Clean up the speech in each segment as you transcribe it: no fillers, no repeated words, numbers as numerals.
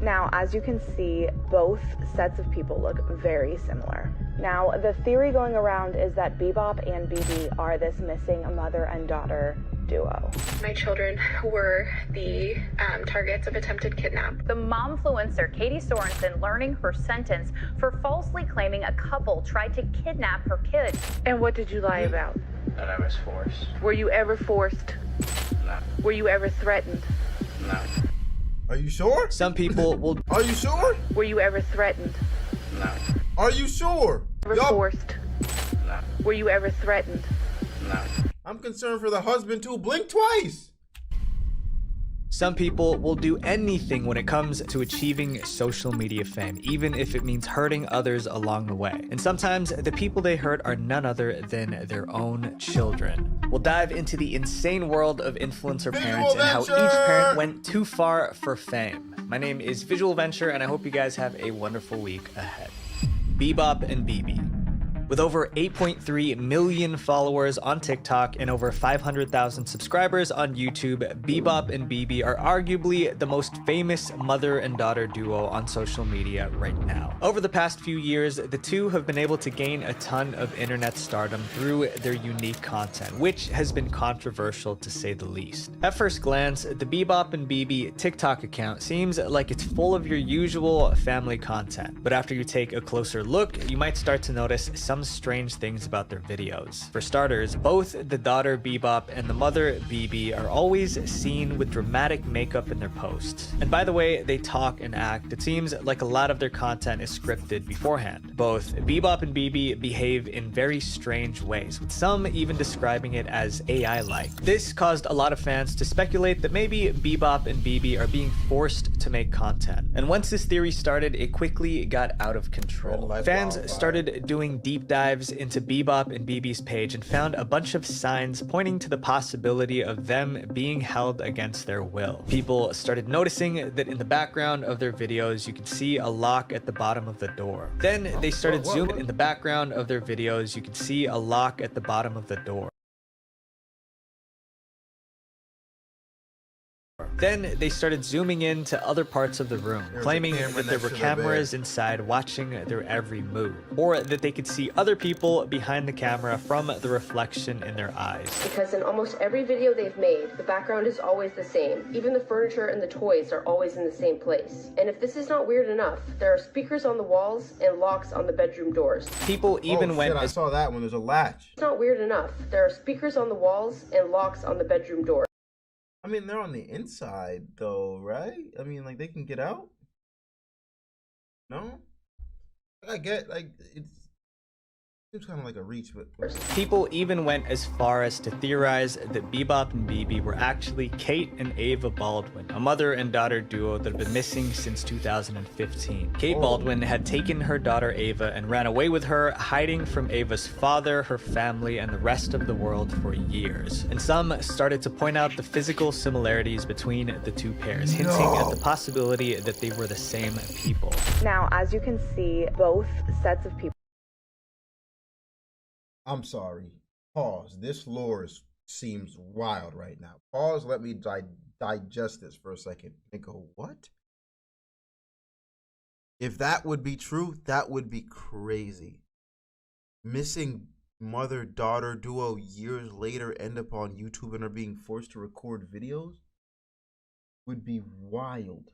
Now, as you can see, both sets of people look very similar. Now, the theory going around is that Bebop and BB are this missing mother and daughter duo. My children were the targets of attempted kidnap. The momfluencer Katie Sorensen learning her sentence for falsely claiming a couple tried to kidnap her kids. And what did you lie about? That I was forced. Were you ever forced? No. Were you ever threatened? No. Are you sure? Some people will... Are you sure? Were you ever threatened? No. Are you sure? Ever forced? No. Were you ever threatened? No. I'm concerned for the husband too. Blink twice. Some people will do anything when it comes to achieving social media fame, even if it means hurting others along the way. And sometimes the people they hurt are none other than their own children. We'll dive into the insane world of influencer parents and how each parent went too far for fame. My name is Visual Venture, and I hope you guys have a wonderful week ahead. Bebop and BB. With over 8.3 million followers on TikTok and over 500,000 subscribers on YouTube, Bebop and BB are arguably the most famous mother and daughter duo on social media right now. Over the past few years, the two have been able to gain a ton of internet stardom through their unique content, which has been controversial to say the least. At first glance, the Bebop and BB TikTok account seems like it's full of your usual family content, but after you take a closer look, you might start to notice some strange things about their videos. For starters, both the daughter Bebop and the mother BB are always seen with dramatic makeup in their posts. And by the way they talk and act, it seems like a lot of their content is scripted beforehand. Both Bebop and BB behave in very strange ways, with some even describing it as AI-like. This caused a lot of fans to speculate that maybe Bebop and BB are being forced to make content. And once this theory started, it quickly got out of control. Fans started doing deep dives into Bebop and BB's page and found a bunch of signs pointing to the possibility of them being held against their will. People started noticing that in the background of their videos, you could see a lock at the bottom of the door. Then they started zooming in the background of their videos, you could see a lock at the bottom of the door. Then they started zooming in to other parts of the room, claiming that there were cameras inside watching their every move, or that they could see other people behind the camera from the reflection in their eyes. Because in almost every video they've made, the background is always the same. Even the furniture and the toys are always in the same place. And if this is not weird enough, there are speakers on the walls and locks on the bedroom doors. People even went... I saw that one. There's a latch. It's not weird enough. There are speakers on the walls and locks on the bedroom doors. I mean, they're on the inside, though, right? I mean, like, they can get out? No? I get, like, it's kind of like a reach, but... People even went as far as to theorize that Bebop and BB were actually Kate and Ava Baldwin, a mother and daughter duo that had been missing since 2015. Kate Baldwin had taken her daughter Ava and ran away with her, hiding from Ava's father, her family, and the rest of the world for years. And some started to point out the physical similarities between the two pairs, hinting at the possibility that they were the same people. Now, as you can see, both sets of people. I'm sorry. Pause. This lore seems wild right now. Pause. Let me digest this for a second and go, what? If that would be true, that would be crazy. Missing mother-daughter duo years later end up on YouTube and are being forced to record videos would be wild.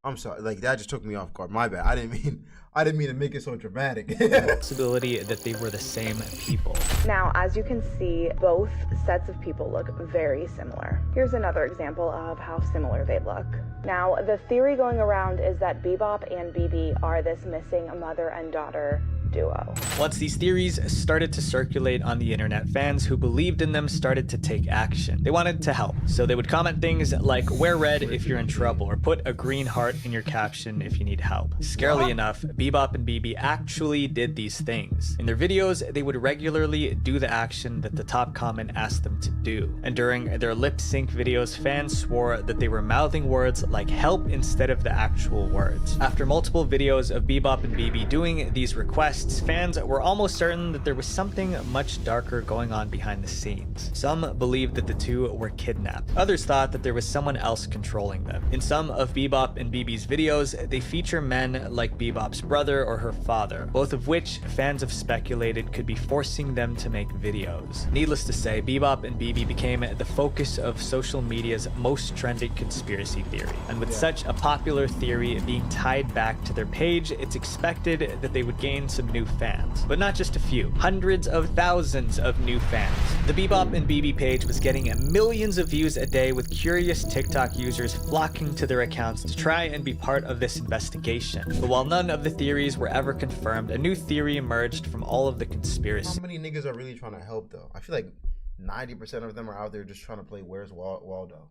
I'm sorry, like that just took me off guard. My bad. I didn't mean to make it so dramatic. Possibility that they were the same people. Now, as you can see, both sets of people look very similar. Here's another example of how similar they look. Now, the theory going around is that Bebop and BB are this missing mother and daughter duo. Once these theories started to circulate on the internet, fans who believed in them started to take action. They wanted to help, so they would comment things like, wear red if you're in trouble, or put a green heart in your caption if you need help. Scarily enough, Bebop and BB actually did these things. In their videos, they would regularly do the action that the top comment asked them to do. And during their lip sync videos, fans swore that they were mouthing words like help instead of the actual words. After multiple videos of Bebop and BB doing these requests, artists, fans were almost certain that there was something much darker going on behind the scenes. Some believed that the two were kidnapped. Others thought that there was someone else controlling them. In some of Bebop and BB's videos, they feature men like Bebop's brother or her father, both of which fans have speculated could be forcing them to make videos. Needless to say, Bebop and BB became the focus of social media's most trending conspiracy theory. And with such a popular theory being tied back to their page, it's expected that they would gain some new fans. But not just a few, hundreds of thousands of new fans. The Bebop and BB page was getting millions of views a day, with curious TikTok users flocking to their accounts to try and be part of this investigation. But while none of the theories were ever confirmed, a new theory emerged from all of the conspiracy. How many niggas are really trying to help though? I feel like 90% of them are out there just trying to play Where's Waldo,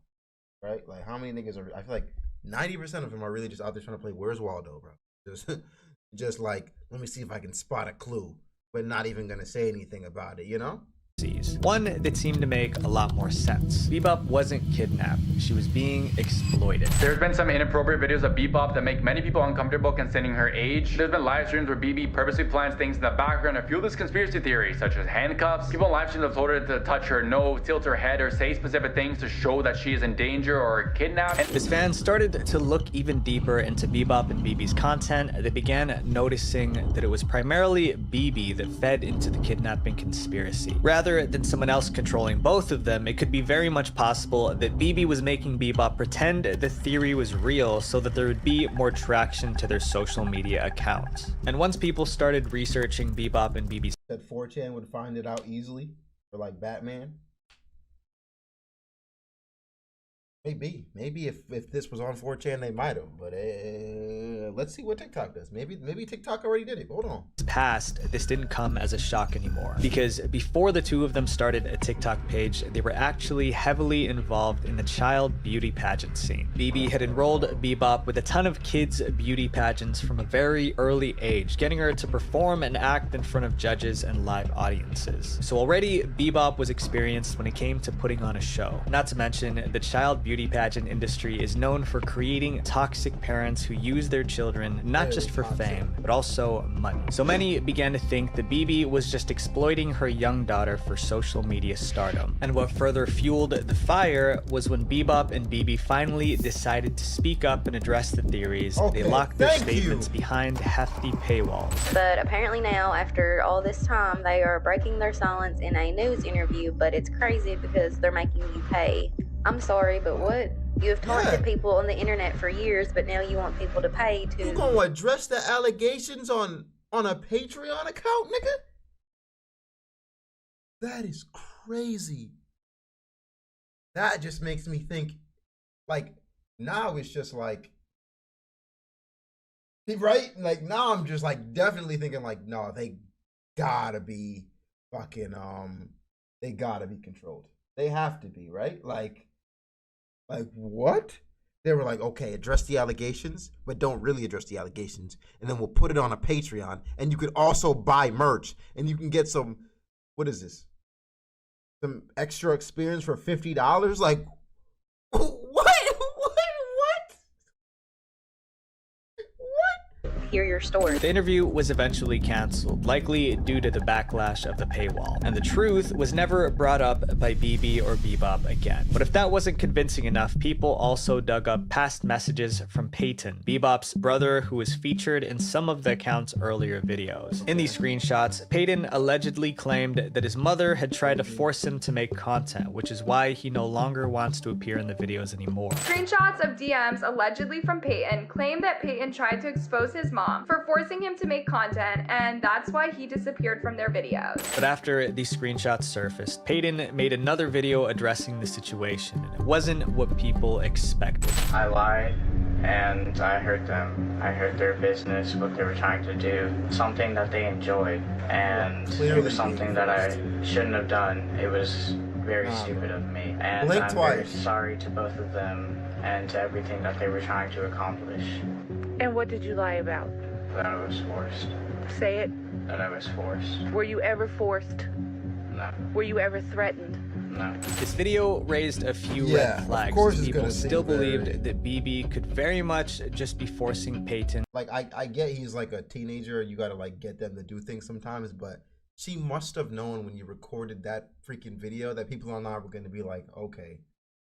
right? Like how many niggas are? I feel like 90% of them are really just out there trying to play Where's Waldo, bro. Just like, let me see if I can spot a clue, but not even gonna say anything about it, you know? One that seemed to make a lot more sense. Bebop wasn't kidnapped, she was being exploited. There's been some inappropriate videos of Bebop that make many people uncomfortable considering her age. There's been live streams where BB purposely plans things in the background to fuel this conspiracy theory, such as handcuffs. People in live streams have told her to touch her nose, tilt her head, or say specific things to show that she is in danger or kidnapped. As fans started to look even deeper into Bebop and BB's content, they began noticing that it was primarily BB that fed into the kidnapping conspiracy. Rather than someone else controlling both of them, it could be very much possible that BB was making Bebop pretend the theory was real so that there would be more traction to their social media accounts. And once people started researching Bebop and BB's, that 4chan would find it out easily for like Batman. Maybe if this was on 4chan they might have, but let's see what TikTok does. Maybe TikTok already did it. Hold on. Past, this didn't come as a shock anymore, because before the two of them started a TikTok page, they were actually heavily involved in the child beauty pageant scene. BB had enrolled Bebop with a ton of kids beauty pageants from a very early age, getting her to perform and act in front of judges and live audiences. So already Bebop was experienced when it came to putting on a show. Not to mention, the child beauty pageant industry is known for creating toxic parents who use their children not just for fame, but also money. So many began to think that BB was just exploiting her young daughter for social media stardom. And what further fueled the fire was when Bebop and BB finally decided to speak up and address the theories. They locked their statements behind hefty paywalls. But apparently now, after all this time, they are breaking their silence in a news interview, but it's crazy because they're making you pay. I'm sorry, but what? You have taunted people on the internet for years, but now you want people to pay to... You gonna address the allegations on a Patreon account, nigga? That is crazy. That just makes me think, like, now it's just like, right? Like, now I'm just like definitely thinking like, no, they gotta be fucking, they gotta be controlled. They have to be, right? Like what? They were like, okay, address the allegations, but don't really address the allegations. And then we'll put it on a Patreon. And you could also buy merch. And you can get some, what is this? Some extra experience for $50? Like, what? Hear your story. The interview was eventually canceled, likely due to the backlash of the paywall, and the truth was never brought up by BB or Bebop again. But if that wasn't convincing enough, people also dug up past messages from Peyton, Bebop's brother, who was featured in some of the account's earlier videos. In these screenshots, Peyton allegedly claimed that his mother had tried to force him to make content, which is why he no longer wants to appear in the videos anymore. Screenshots of DMs allegedly from Peyton claim that Peyton tried to expose his mom for forcing him to make content, and that's why he disappeared from their videos. But after these screenshots surfaced, Peyton made another video addressing the situation, and it wasn't what people expected. I lied and I hurt them. I hurt their business, what they were trying to do, something that they enjoyed, and it was something that I shouldn't have done. It was very stupid of me, and I'm very sorry to both of them and to everything that they were trying to accomplish. And what did you lie about? That I was forced. Say it. That I was forced. Were you ever forced? No. Were you ever threatened? No. This video raised a few Yeah, red flags. of course As it's people gonna still seem very- believed that BB could very much just be forcing Peyton. Like, I get he's like a teenager, you gotta like get them to do things sometimes, but she must have known when you recorded that freaking video that people online were gonna be like, okay,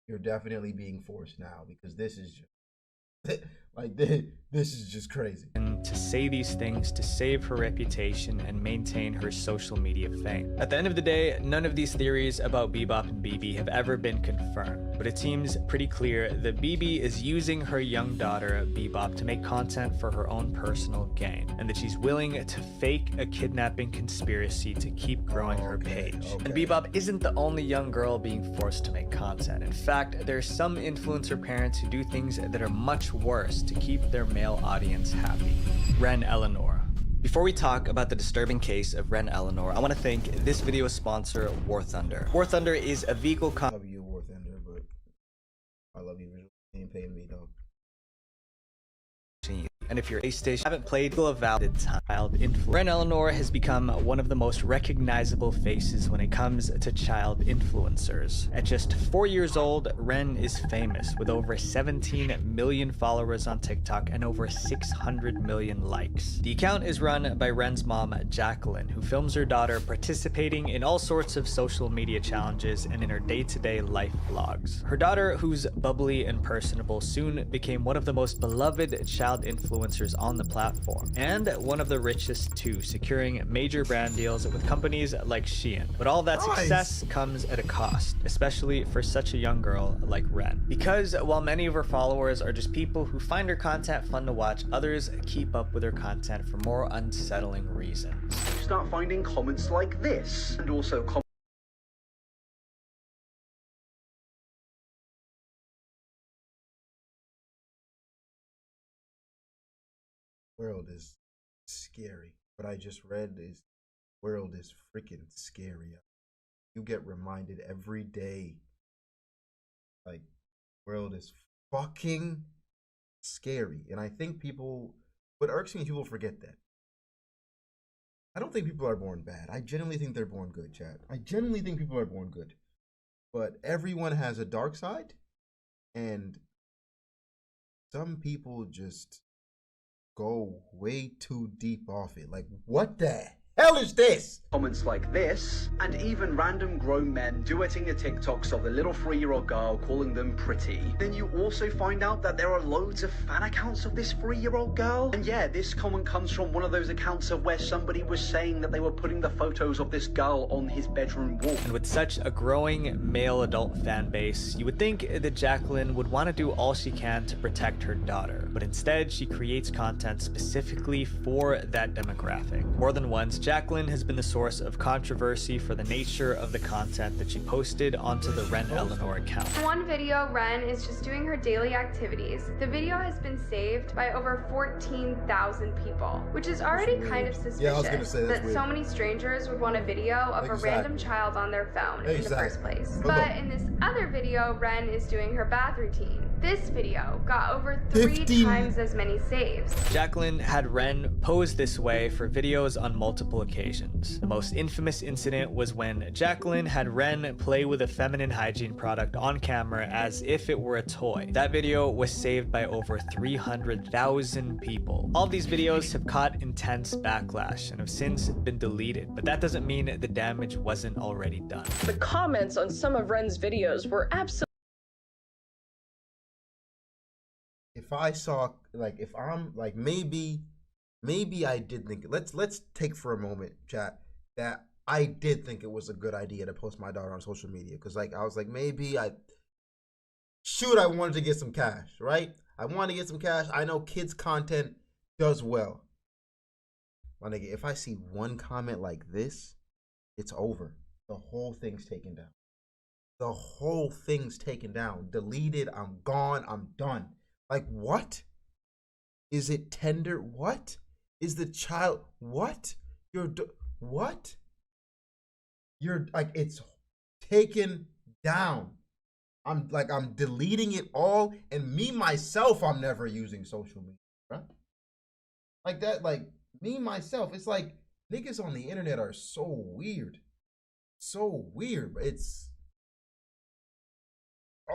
you're definitely being forced now because this is just like this is just crazy. And to say these things to save her reputation and maintain her social media fame. At the end of the day, none of these theories about Bebop and BB have ever been confirmed, but it seems pretty clear that BB is using her young daughter, Bebop, to make content for her own personal gain, and that she's willing to fake a kidnapping conspiracy to keep growing her page. And Bebop isn't the only young girl being forced to make content. In fact, there are some influencer parents who do things that are much worse to keep their male audience happy. Ren Elanor. Before we talk about the disturbing case of Ren Elanor, I want to thank this video's sponsor, War Thunder. War Thunder is a vehicle I love you, War Thunder, but I love you. You ain't paying me, dog. And if you're a PlayStation haven't played, you'll have valid child influence. Ren Elanor has become one of the most recognizable faces when it comes to child influencers. At just 4 years old, Ren is famous with over 17 million followers on TikTok and over 600 million likes. The account is run by Ren's mom, Jacqueline, who films her daughter participating in all sorts of social media challenges and in her day-to-day life vlogs. Her daughter, who's bubbly and personable, soon became one of the most beloved child influencers on the platform, and one of the richest too, securing major brand deals with companies like Shein. But all that success comes at a cost, especially for such a young girl like Ren. Because while many of her followers are just people who find her content fun to watch, others keep up with her content for more unsettling reasons. Start finding comments like this, and also World is scary. What I just read is world is freaking scary. You get reminded every day. Like, world is fucking scary. And I think people, what irks me, people forget that. I don't think people are born bad. I genuinely think they're born good, chat. I genuinely think people are born good. But everyone has a dark side. And some people just go way too deep off it. Like, what the hell is this? Comments like this, and even random grown men duetting the TikToks of the little 3-year-old girl, calling them pretty. Then you also find out that there are loads of fan accounts of this 3-year-old girl. And yeah, this comment comes from one of those accounts of where somebody was saying that they were putting the photos of this girl on his bedroom wall. And with such a growing male adult fan base, you would think that Jacqueline would want to do all she can to protect her daughter, but instead she creates content specifically for that demographic. More than once, Jacqueline has been the source of controversy for the nature of the content that she posted onto the Ren Elanor account. In one video, Ren is just doing her daily activities. The video has been saved by over 14,000 people, which is already kind of suspicious. Yeah, I was gonna say that's that weird. so many strangers would want a video of a random child on their phone in the first place. But in this other video, Ren is doing her bath routine. This video got over 3 times as many saves. Jacqueline had Ren pose this way for videos on multiple occasions. The most infamous incident was when Jacqueline had Ren play with a feminine hygiene product on camera as if it were a toy. That video was saved by over 300,000 people. All of these videos have caught intense backlash and have since been deleted, but that doesn't mean the damage wasn't already done. The comments on some of Ren's videos were absolutely. If I saw, like, if I'm like, maybe I did think, let's take for a moment, chat, that I did think it was a good idea to post my daughter on social media, because like I was like, maybe I wanted to get some cash, right? I wanted to get some cash. I know kids content does well. My nigga, if I see one comment like this, it's over. The whole thing's taken down. The whole thing's taken down. Deleted. I'm gone. I'm done. Like, what? Is it tender? What? Is the child? What? What? You're like, it's taken down. I'm deleting it all. And me, myself, I'm never using social media, right? Like that, like me, myself, it's like niggas on the internet are so weird. So weird. It's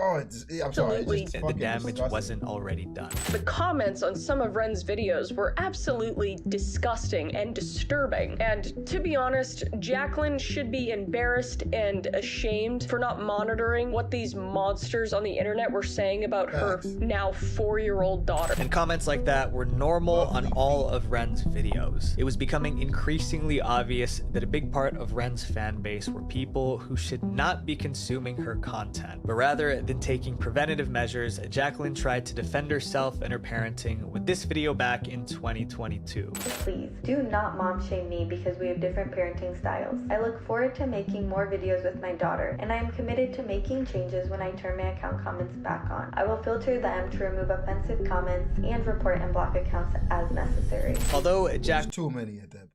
Oh, I'm sorry. The damage wasn't already done. The comments on some of Ren's videos were absolutely disgusting and disturbing. And to be honest, Jacqueline should be embarrassed and ashamed for not monitoring what these monsters on the internet were saying about her now 4-year-old daughter. And comments like that were normal on all of Ren's videos. It was becoming increasingly obvious that a big part of Ren's fan base were people who should not be consuming her content, but rather than taking preventative measures, Jacqueline tried to defend herself and her parenting with this video back in 2022. Please, do not mom shame me because we have different parenting styles. I look forward to making more videos with my daughter, and I am committed to making changes when I turn my account comments back on. I will filter them to remove offensive comments and report and block accounts as necessary. Although There's too many at that.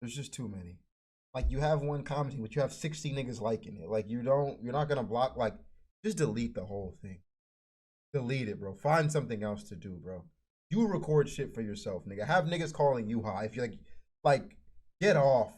There's just too many. Like, you have one commenting, but you have 60 niggas liking it. Like, you're not gonna block, like, just delete the whole thing. Delete it, bro. Find something else to do, bro. You record shit for yourself, nigga. Have niggas calling you high. If you're like, get off.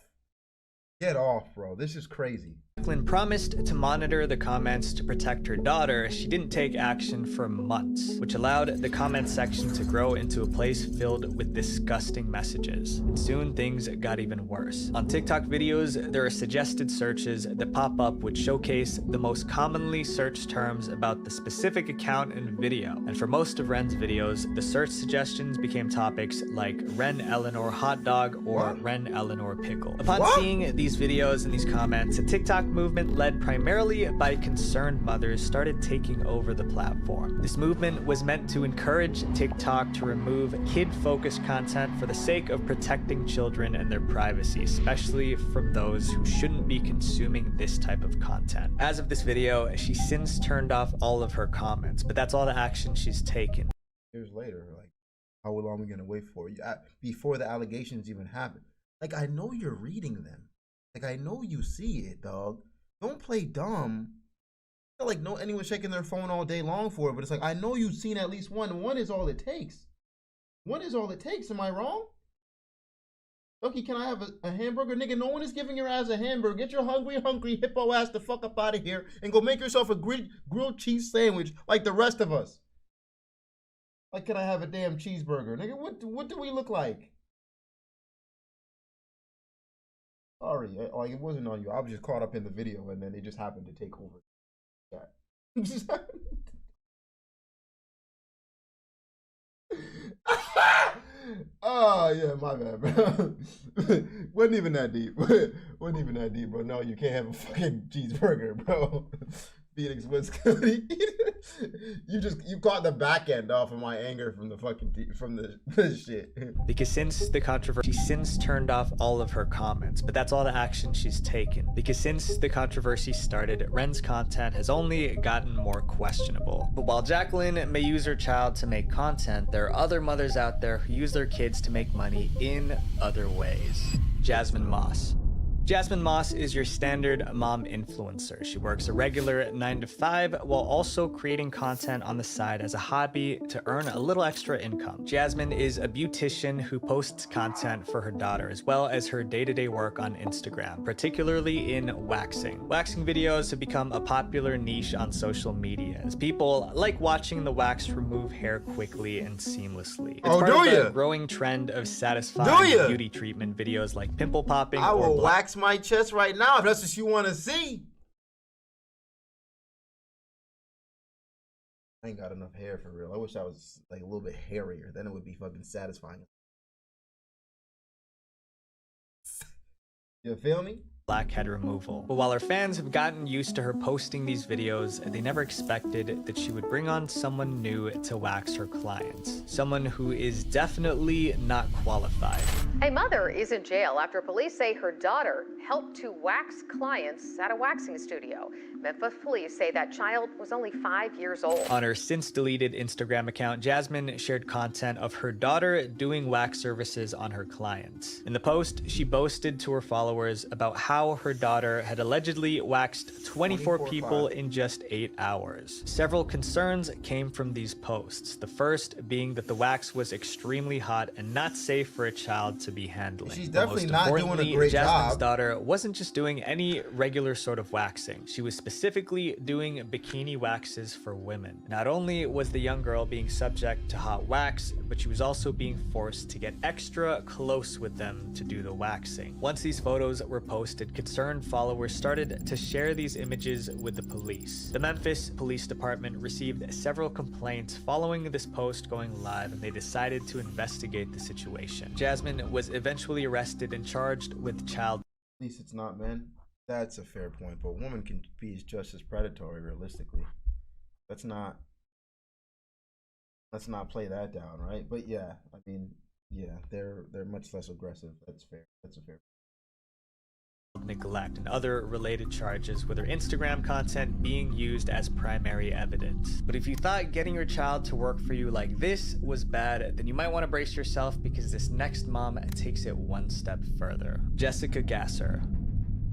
Get off, bro. This is crazy. Jacqueline promised to monitor the comments to protect her daughter. She didn't take action for months, which allowed the comment section to grow into a place filled with disgusting messages. And soon things got even worse. On TikTok videos, there are suggested searches that pop up which showcase the most commonly searched terms about the specific account and video. And for most of Ren's videos, the search suggestions became topics like Ren Elanor hot dog or Ren Elanor pickle. Upon seeing these videos and these comments, a TikTok movement led primarily by concerned mothers started taking over the platform. This movement was meant to encourage TikTok to remove kid-focused content for the sake of protecting children and their privacy, especially from those who shouldn't be consuming this type of content. As of this video, she's since turned off all of her comments, but that's all the action she's taken. Years later, like, how long are we gonna wait for? Before the allegations even happen. Like, I know you're reading them. Like, I know you see it, dog. Don't play dumb. I feel like anyone's checking their phone all day long for it, but it's like, I know you've seen at least one. One is all it takes. One is all it takes. Am I wrong? Lucky, can I have a hamburger? Nigga, no one is giving your ass a hamburger. Get your hungry hippo ass the fuck up out of here and go make yourself a grilled cheese sandwich like the rest of us. Like, can I have a damn cheeseburger? Nigga, what do we look like? Sorry, like, it wasn't on you. I was just caught up in the video, and then it just happened to take over. Oh yeah, my bad, bro. Wasn't even that deep. Wasn't even that deep, bro. No, you can't have a fucking cheeseburger, bro. Phoenix, Wisconsin. You caught the back end off of my anger from the fucking the shit. Because since the controversy, she's since turned off all of her comments, but that's all the action she's taken. Because since the controversy started, Ren's content has only gotten more questionable. But while Jacqueline may use her child to make content, there are other mothers out there who use their kids to make money in other ways. Jasmine Moss. Jasmine Moss is your standard mom influencer. She works a regular 9-to-5 while also creating content on the side as a hobby to earn a little extra income. Jasmine is a beautician who posts content for her daughter as well as her day-to-day work on Instagram, particularly in waxing. Waxing videos have become a popular niche on social media as people like watching the wax remove hair quickly and seamlessly. It's part of the growing trend of satisfying beauty treatment videos like pimple popping or wax my chest right now if that's what you want to see. I ain't got enough hair for real. I wish I was like a little bit hairier, then it would be fucking satisfying. You feel me? Blackhead removal. But while her fans have gotten used to her posting these videos, they never expected that she would bring on someone new to wax her clients. Someone who is definitely not qualified. A mother is in jail after police say her daughter helped to wax clients at a waxing studio. Memphis police say that child was only 5 years old. On her since deleted Instagram account, Jasmine shared content of her daughter doing wax services on her clients. In the post, she boasted to her followers about how how her daughter had allegedly waxed 24 people in just 8 hours. Several concerns came from these posts, the first being that the wax was extremely hot and not safe for a child to be handling. She's definitely not doing a great Jasmine's job. daughter wasn't just doing any regular sort of waxing. She was specifically doing bikini waxes for women. Not only was the young girl being subject to hot wax, but she was also being forced to get extra close with them to do the waxing. Once these photos were posted, concerned followers started to share these images with the police. The Memphis Police Department received several complaints following this post going live, and they decided to investigate the situation. Jasmine was eventually arrested and charged with child. At least it's not men. That's a fair point, but a woman can be just as predatory realistically. Let's not play that down, right? But yeah, I mean, yeah, they're much less aggressive. That's fair. That's a fair. Neglect and other related charges, with her Instagram content being used as primary evidence. But if you thought getting your child to work for you like this was bad, then you might want to brace yourself, because this next mom takes it one step further. Jessica Gasser.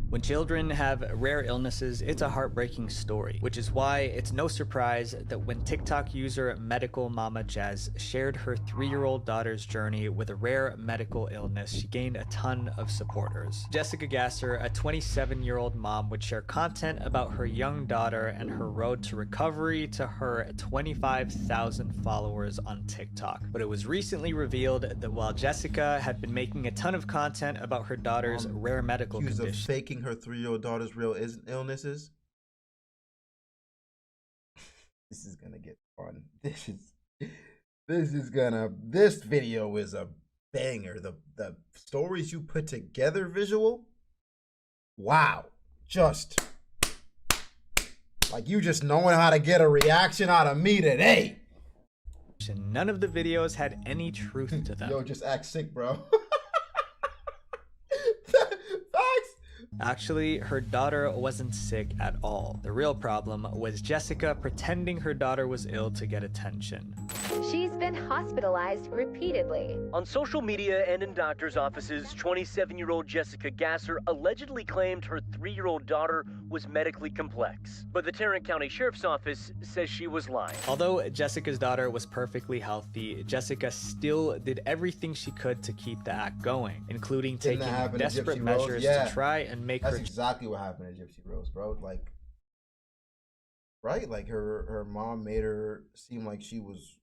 When children have rare illnesses, it's a heartbreaking story, which is why it's no surprise that when TikTok user Medical Mama Jazz shared her 3-year-old daughter's journey with a rare medical illness, she gained a ton of supporters. Jessica Gasser, a 27-year-old mom, would share content about her young daughter and her road to recovery to her 25,000 followers on TikTok. But it was recently revealed that while Jessica had been making a ton of content about her daughter's rare medical condition, faking her 3-year-old daughter's real illnesses. This is gonna get fun. This video is a banger. The stories you put together, visual. Wow, just like you just knowing how to get a reaction out of me today. none of the videos had any truth to them. Yo, just act sick, bro. Actually, her daughter wasn't sick at all. The real problem was Jessica pretending her daughter was ill to get attention. She's been hospitalized repeatedly. On social media and in doctors' offices, 27-year-old Jessica Gasser allegedly claimed her 3-year-old daughter was medically complex. But the Tarrant County Sheriff's Office says she was lying. Although Jessica's daughter was perfectly healthy, Jessica still did everything she could to keep the act going, including taking desperate measures to try and make That's exactly what happened at Gypsy Rose, bro. Like, right? Like her mom made her seem like she was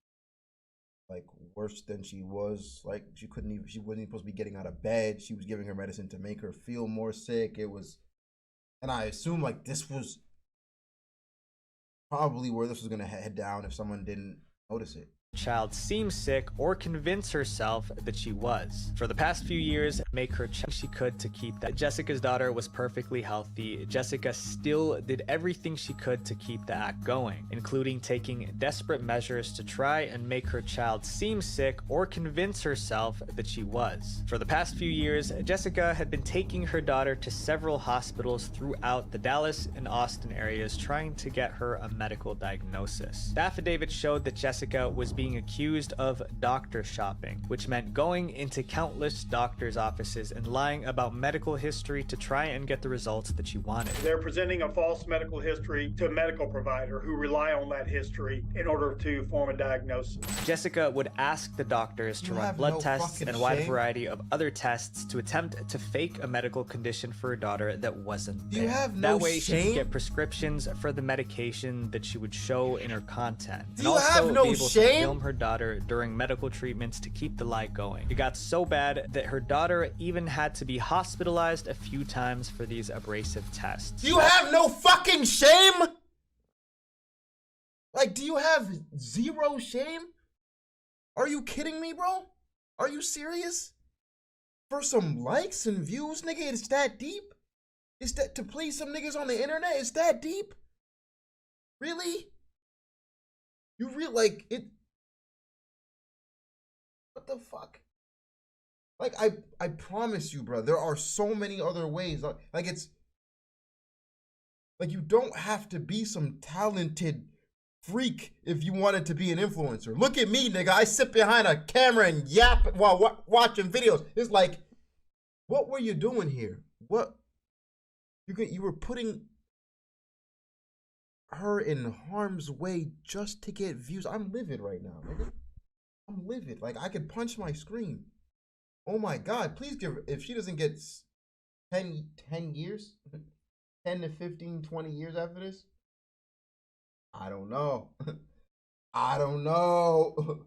like worse than she was. Like she wasn't even supposed to be getting out of bed. She was giving her medicine to make her feel more sick. It was, and I assume like this was probably where this was gonna head down if someone didn't notice it. Child seemed sick or convince herself that she was. For the past few years, make her check she could to keep that. Jessica's daughter was perfectly healthy. Jessica still did everything she could to keep the act going, including taking desperate measures to try and make her child seem sick or convince herself that she was. For the past few years, Jessica had been taking her daughter to several hospitals throughout the Dallas and Austin areas trying to get her a medical diagnosis. The affidavit showed that Jessica was being accused of doctor shopping, which meant going into countless doctors' offices and lying about medical history to try and get the results that she wanted. They're presenting a false medical history to a medical provider who rely on that history in order to form a diagnosis. Jessica would ask the doctors to run blood tests and a wide variety of other tests to attempt to fake a medical condition for her daughter that wasn't there. You have that no way shame? she could get prescriptions for the medication that she would show in her content. And You also have no be able to shame? film her daughter during medical treatments to keep the lie going. It got so bad that her daughter even had to be hospitalized a few times for these abrasive tests. You have no fucking shame? Like, do you have zero shame? Are you kidding me, bro? Are you serious? For some likes and views, nigga, it's that deep? It's that to please some niggas on the internet? It's that deep? Really? You like it? What the fuck? Like, I promise you, bro, there are so many other ways. Like, it's like you don't have to be some talented freak if you wanted to be an influencer. Look at me, nigga. I sit behind a camera and yap while watching videos. It's like, what were you doing here? What You were putting her in harm's way just to get views. I'm livid right now, nigga. I'm livid. Like, I could punch my screen. Oh my God, please give her, if she doesn't get 10 years, 10 to 15, 20 years after this, I don't know. I don't know.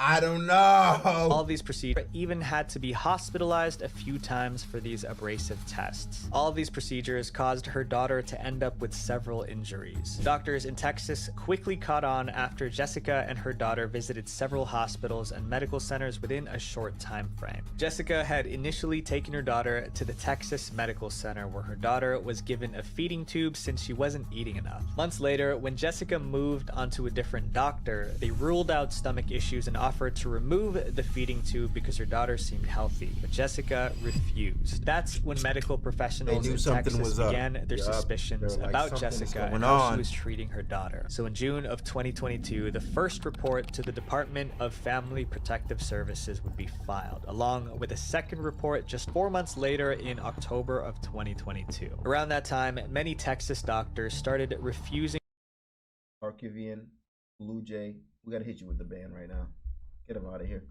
I don't know. All these procedures even had to be hospitalized a few times for these abrasive tests. All of these procedures caused her daughter to end up with several injuries. Doctors in Texas quickly caught on after Jessica and her daughter visited several hospitals and medical centers within a short time frame. Jessica had initially taken her daughter to the Texas Medical Center, where her daughter was given a feeding tube since she wasn't eating enough. Months later, when Jessica moved onto a different doctor, they ruled out stomach issues and offered to remove the feeding tube because her daughter seemed healthy, but Jessica refused. That's when medical professionals in Texas began their suspicions about Jessica and how she was treating her daughter. So in June of 2022, the first report to the Department of Family Protective Services would be filed, along with a second report just 4 months later in October of 2022. Around that time, many Texas doctors started refusing. Archivian, Blue Jay, we gotta hit you with the ban right now. Get him out of here.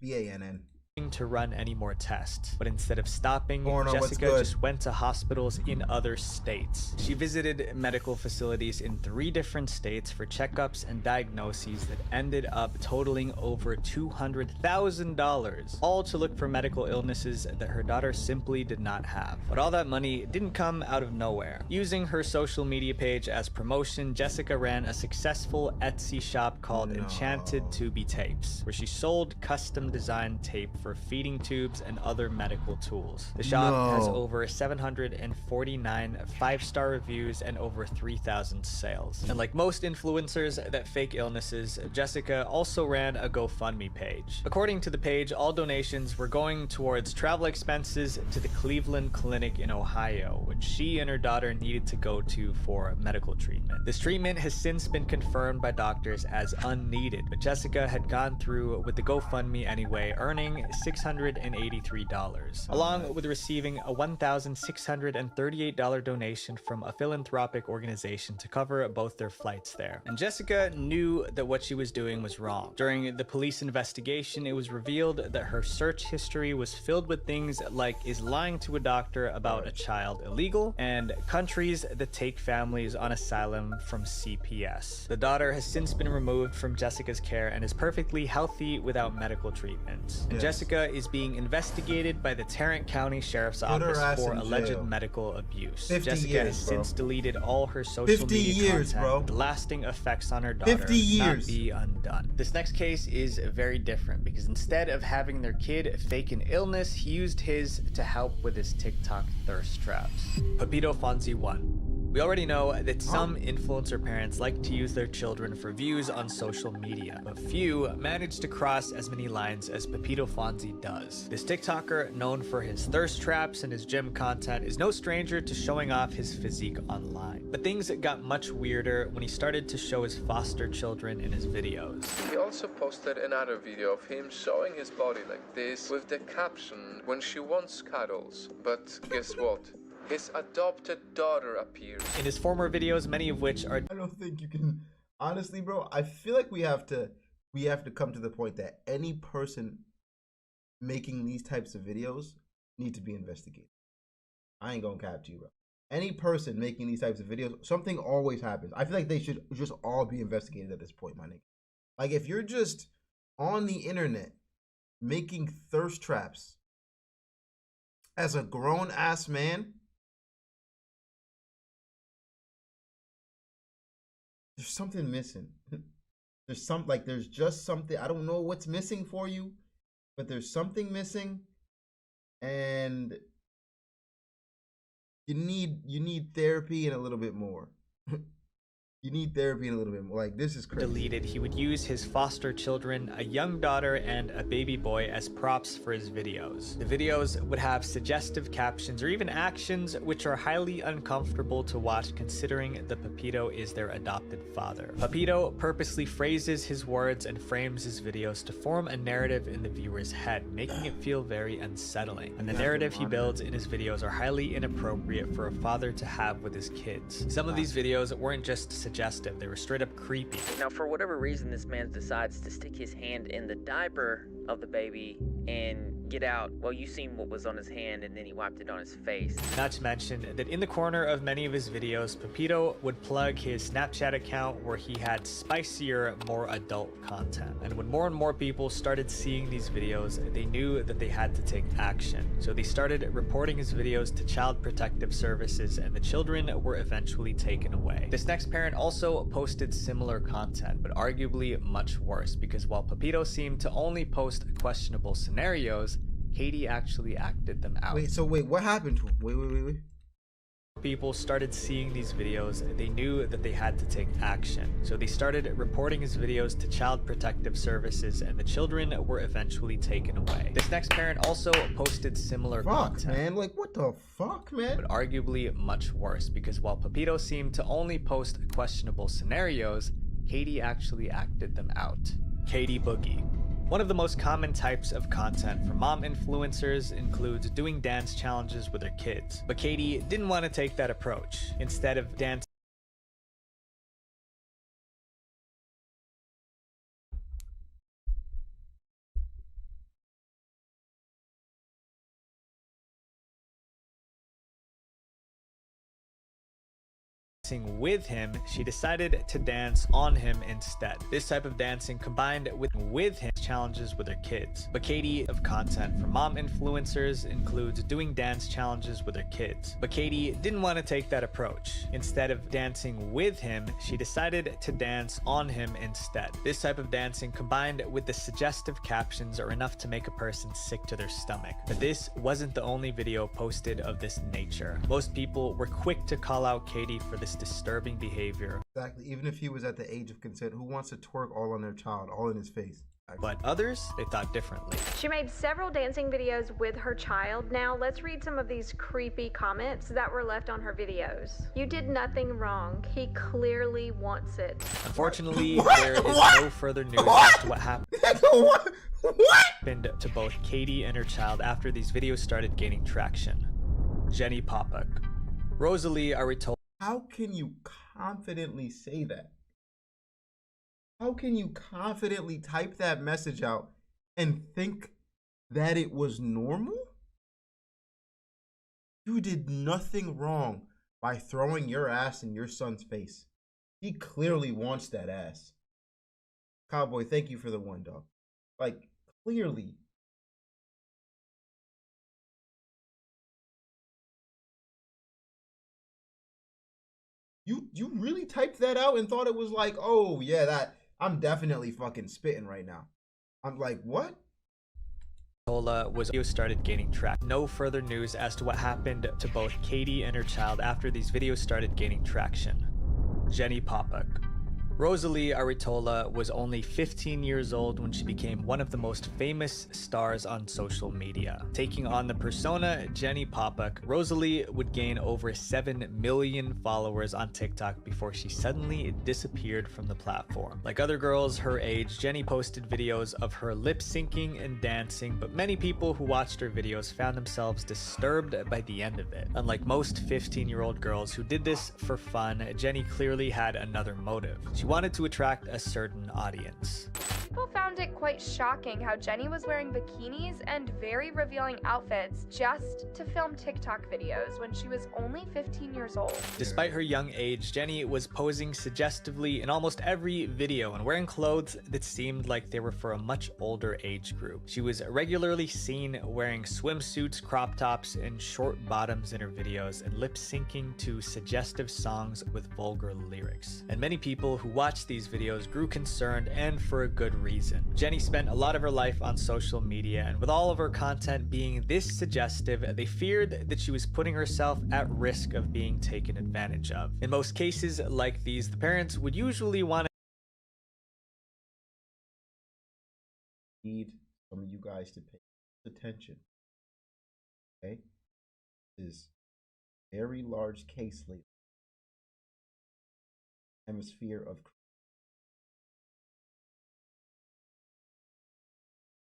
BANN. To run any more tests, but instead of stopping, Jessica just went to hospitals in other states. She visited medical facilities in 3 different states for checkups and diagnoses that ended up totaling over $200,000, all to look for medical illnesses that her daughter simply did not have. But all that money didn't come out of nowhere. Using her social media page as promotion, Jessica ran a successful Etsy shop called Enchanted To Be Tapes, where she sold custom designed tape for feeding tubes and other medical tools. The shop has over 749 5-star reviews and over 3,000 sales. And like most influencers that fake illnesses, Jessica also ran a GoFundMe page. According to the page, all donations were going towards travel expenses to the Cleveland Clinic in Ohio, which she and her daughter needed to go to for medical treatment. This treatment has since been confirmed by doctors as unneeded, but Jessica had gone through with the GoFundMe anyway, earning $683, along with receiving a $1,638 donation from a philanthropic organization to cover both their flights there. And Jessica knew that what she was doing was wrong. During the police investigation, it was revealed that her search history was filled with things like, is lying to a doctor about a child illegal, and countries that take families on asylum from CPS. The daughter has since been removed from Jessica's care and is perfectly healthy without medical treatment. And Jessica is being investigated by the Tarrant County Sheriff's Office for alleged medical abuse. Jessica has since deleted all her social media content with lasting effects on her daughter. 50 years. Not be undone. This next case is very different because instead of having their kid fake an illness, he used his to help with his TikTok thirst traps. Pepito Fonzie 1. We already know that some influencer parents like to use their children for views on social media, but few manage to cross as many lines as Pepito Fonzie does. This TikToker, known for his thirst traps and his gym content, is no stranger to showing off his physique online. But things got much weirder when he started to show his foster children in his videos. He also posted another video of him showing his body like this with the caption, "When she wants cuddles." But guess what? His adopted daughter appears. In his former videos, many of which are... I don't think you can... Honestly, bro, I feel like we have to come to the point that any person making these types of videos need to be investigated. I ain't gonna cap to you, bro. Any person making these types of videos, something always happens. I feel like they should just all be investigated at this point, my nigga. Like, if you're just on the internet making thirst traps as a grown-ass man, there's something missing. There's just something. I don't know what's missing for you, but there's something missing, and you need therapy and a little bit more. You need therapy a little bit more. Like, this is crazy. Deleted, he would use his foster children, a young daughter and a baby boy, as props for his videos. The videos would have suggestive captions or even actions which are highly uncomfortable to watch considering the Pepito is their adopted father. Pepito purposely phrases his words and frames his videos to form a narrative in the viewer's head, making it feel very unsettling. And the narrative he builds in his videos are highly inappropriate for a father to have with his kids. Some of these videos weren't just suggestive, they were straight up creepy. Now, for whatever reason, this man decides to stick his hand in the diaper of the baby and get out. Well, you seen what was on his hand, and then he wiped it on his face. Not to mention that in the corner of many of his videos, Pepito would plug his Snapchat account where he had spicier, more adult content. And when more and more people started seeing these videos, they knew that they had to take action. So they started reporting his videos to Child Protective Services, and the children were eventually taken away. This next parent also posted similar content, but arguably much worse, because while Pepito seemed to only post questionable scenarios, Katie actually acted them out. Wait, what happened to him? Wait. People started seeing these videos, they knew that they had to take action. So they started reporting his videos to Child Protective Services, and the children were eventually taken away. This next parent also posted similar content. Man, like, what the fuck, man? But arguably much worse, because while Pepito seemed to only post questionable scenarios, Katie actually acted them out. Katie Boogie. One of the most common types of content for mom influencers includes doing dance challenges with their kids. But Katie didn't want to take that approach. Instead of dancing with him, she decided to dance on him instead. This type of dancing combined with him challenges with her kids. But Katie of content for mom influencers includes doing dance challenges with her kids. But Katie didn't want to take that approach. Instead of dancing with him, she decided to dance on him instead. This type of dancing combined with the suggestive captions are enough to make a person sick to their stomach. But this wasn't the only video posted of this nature. Most people were quick to call out Katie for this disturbing behavior. Exactly. Even if he was at the age of consent, who wants to twerk all on their child, all in his face? But others, they thought differently. She made several dancing videos with her child. Now let's read some of these creepy comments that were left on her videos. You did nothing wrong. He clearly wants it. Unfortunately, there is no further news as to what happened to both Katie and her child after these videos started gaining traction. Jenny Popuk. Rosalie Arritola. How can you confidently say that? How can you confidently type that message out and think that it was normal? You did nothing wrong by throwing your ass in your son's face. He clearly wants that ass. Cowboy, thank you for the one, dog. Like, clearly. You really typed that out and thought it was like, oh yeah, that I'm definitely fucking spitting right now. I'm like, what? Videos started gaining traction. No further news as to what happened to both Katie and her child after these videos started gaining traction. Jenny Popuk. Rosalie Arritola was only 15 years old when she became one of the most famous stars on social media. Taking on the persona Jenny Popuk, Rosalie would gain over 7 million followers on TikTok before she suddenly disappeared from the platform. Like other girls her age, Jenny posted videos of her lip syncing and dancing, but many people who watched her videos found themselves disturbed by the end of it. Unlike most 15-year-old girls who did this for fun, Jenny clearly had another motive. She wanted to attract a certain audience. People found it quite shocking how Jenny was wearing bikinis and very revealing outfits just to film TikTok videos when she was only 15 years old. Despite her young age, Jenny was posing suggestively in almost every video and wearing clothes that seemed like they were for a much older age group. She was regularly seen wearing swimsuits, crop tops, and short bottoms in her videos and lip syncing to suggestive songs with vulgar lyrics. And many people who watched these videos grew concerned, and for a good reason. attention. Jenny spent a lot of her life on social media, and with all of her content being this suggestive, they feared that she was putting herself at risk of being taken advantage of. In most cases like these, the parents would usually want to need some of you guys to pay attention. Okay? This is a very large case later. Hemisphere of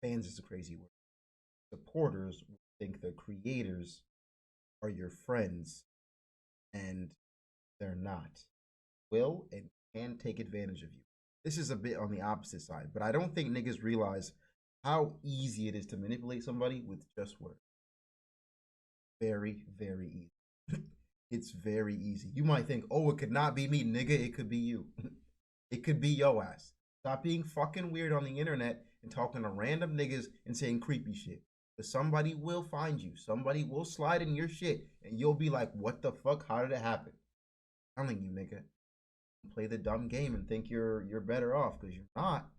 fans is a crazy word. Supporters think the creators are your friends, and they're not. Will and can take advantage of you. This is a bit on the opposite side, but I don't think niggas realize how easy it is to manipulate somebody with just words. Very, very easy. It's very easy. You might think, oh, it could not be me, nigga. It could be you. It could be yo ass. Stop being fucking weird on the internet and talking to random niggas and saying creepy shit. Because somebody will find you. Somebody will slide in your shit and you'll be like, what the fuck? How did it happen? I'm telling you, nigga. Play the dumb game and think you're better off, because you're not.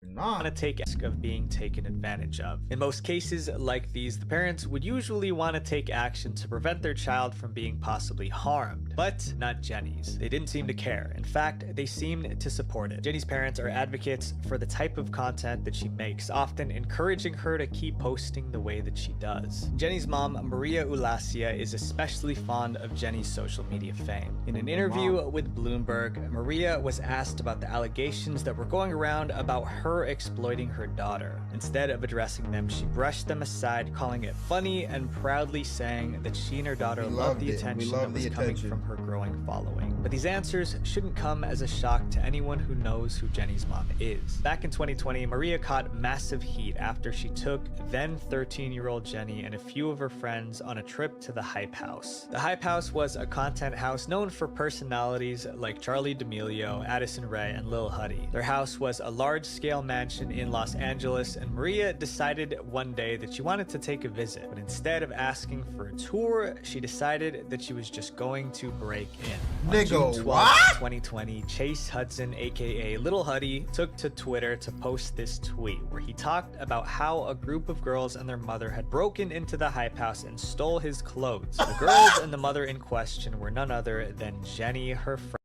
Not to take risk of being taken advantage of. In most cases like these, the parents would usually want to take action to prevent their child from being possibly harmed, but not Jenny's. They didn't seem to care. In fact, they seemed to support it. Jenny's parents are advocates for the type of content that she makes, often encouraging her to keep posting the way that she does. Jenny's mom, Maria Ulacia, is especially fond of Jenny's social media fame. In an interview with Bloomberg, Maria was asked about the allegations that were going around about her exploiting her daughter. Instead of addressing them, she brushed them aside, calling it funny and proudly saying that she and her daughter loved the attention that was coming from her growing following. But these answers shouldn't come as a shock to anyone who knows who Jenny's mom is. Back in 2020, Maria caught massive heat after she took then 13-year-old Jenny and a few of her friends on a trip to the Hype House. The Hype House was a content house known for personalities like Charli D'Amelio, Addison Rae, and Lil Huddy. Their house was a large-scale mansion in Los Angeles, and Maria decided one day that she wanted to take a visit, but instead of asking for a tour, she decided that she was just going to break in. On June 12, 2020, Chase Hudson, aka Lil Huddy, took to Twitter to post this tweet where he talked about how a group of girls and their mother had broken into the Hype House and stole his clothes. The girls and the mother in question were none other than Jenny, her friend.